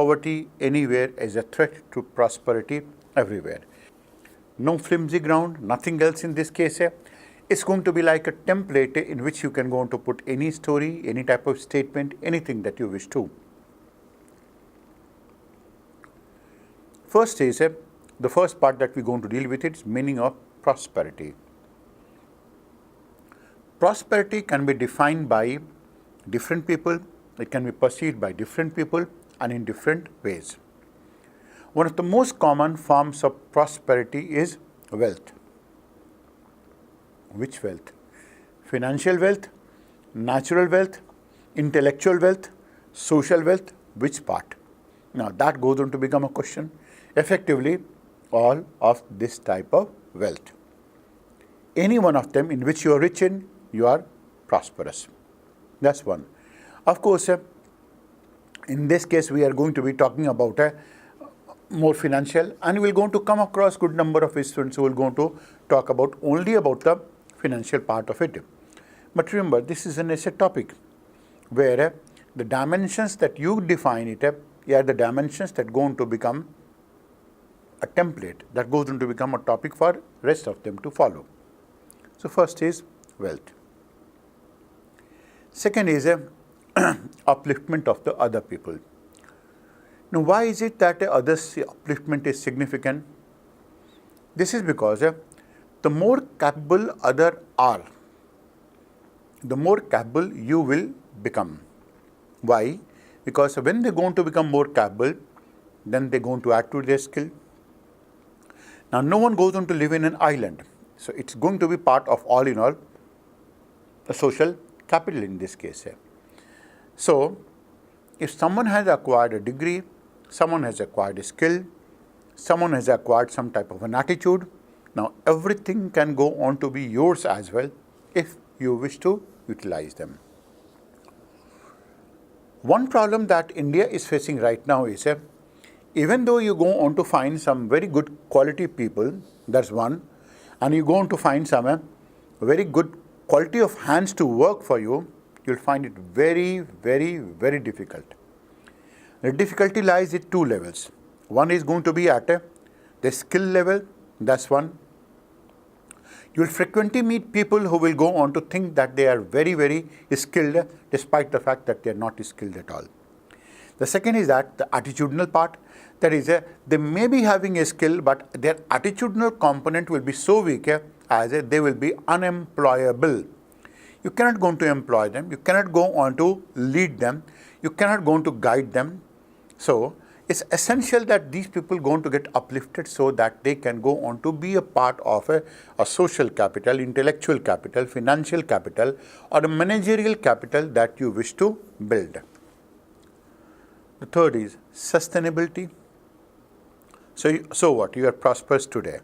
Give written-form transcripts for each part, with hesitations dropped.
poverty anywhere is a threat to prosperity everywhere. No flimsy ground, nothing else in this case. It's going to be like a template in which you can go on to put any story, any type of statement, anything that you wish to. First is the first part that we're going to deal with is meaning of prosperity. Prosperity can be defined by different people, it can be perceived by different people and in different ways. One of the most common forms of prosperity is wealth. Which wealth? Financial wealth, natural wealth, intellectual wealth, social wealth, which part? Now that goes on to become a question. Effectively, all of this type of wealth. Any one of them in which you are rich in, you are prosperous. That's one. Of course, in this case, we are going to be talking about more financial, and we will going to come across good number of students who will going to talk about only about the financial part of it. But remember, this is an essay topic where the dimensions that you define it are the dimensions that go on to become a template that goes on to become a topic for rest of them to follow. So first is wealth. Second is upliftment of the other people. Now, why is it that others' upliftment is significant? This is because the more capable others are, the more capable you will become. Why? Because when they are going to become more capable, then they are going to add to their skill. Now, no one goes on to live in an island. So, it's going to be part of all in all the social capital in this case. So, if someone has acquired a degree, someone has acquired a skill, someone has acquired some type of an attitude, now everything can go on to be yours as well if you wish to utilize them. One problem that India is facing right now is even though you go on to find some very good quality people, that's one, and you go on to find some very good quality of hands to work for you, you'll find it very, very, very difficult. The difficulty lies at two levels. One is going to be at the skill level, that's one. You'll frequently meet people who will go on to think that they are very, very skilled despite the fact that they are not skilled at all. The second is that the attitudinal part, that is they may be having a skill, but their attitudinal component will be so weak as they will be unemployable. You cannot go on to employ them, you cannot go on to lead them, you cannot go on to guide them. So, it's essential that these people go on to get uplifted so that they can go on to be a part of a social capital, intellectual capital, financial capital, or a managerial capital that you wish to build. The third is sustainability. So what? You are prosperous today.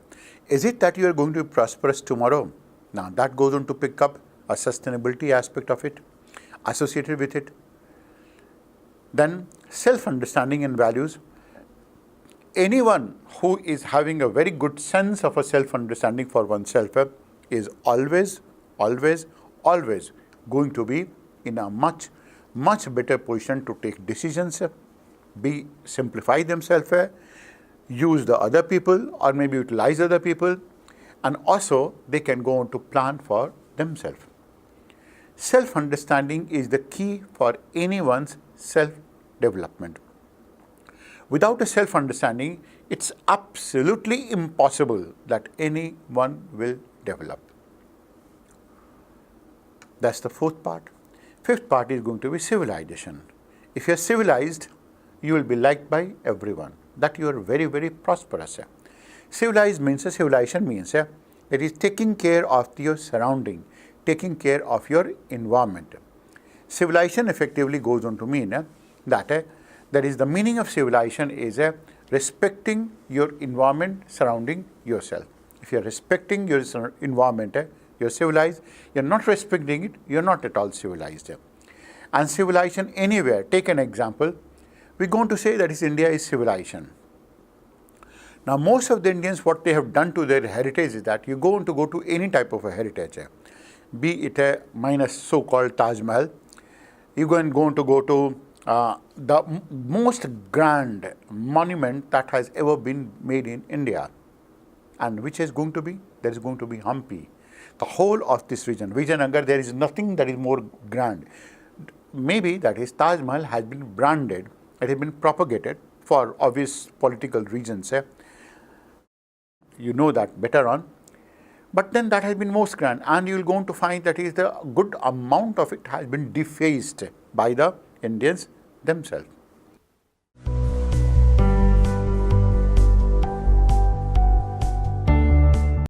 Is it that you are going to be prosperous tomorrow? Now that goes on to pick up a sustainability aspect of it, associated with it. Then self-understanding and values. Anyone who is having a very good sense of a self-understanding for oneself is always going to be in a much better position to take decisions, simplify themselves, use the other people or maybe utilize other people, and also they can go on to plan for themselves. Self-understanding is the key for anyone's self-development. Without a self-understanding, it's absolutely impossible that anyone will develop. That's the fourth part. Fifth part is going to be civilization. If you are civilized, you will be liked by everyone. That you are very, very prosperous. Civilization means that it is taking care of your surrounding, taking care of your environment. Civilization effectively goes on to mean that is the meaning of civilization is respecting your environment surrounding yourself. If you are respecting your environment, you are civilized. You are not respecting it, you are not at all civilized. And civilization anywhere, take an example, we are going to say that India is civilization. Now most of the Indians, what they have done to their heritage is that you go to any type of a heritage, be it a minus so-called Taj Mahal, you go to most grand monument that has ever been made in India. And which is going to be? There is going to be Hampi. The whole of this region, Vijayanagar, there is nothing that is more grand. Maybe that is Taj Mahal has been branded, it has been propagated for obvious political reasons. You know that better on. But then that has been most grand, and you will going to find that is the good amount of it has been defaced by the Indians themselves.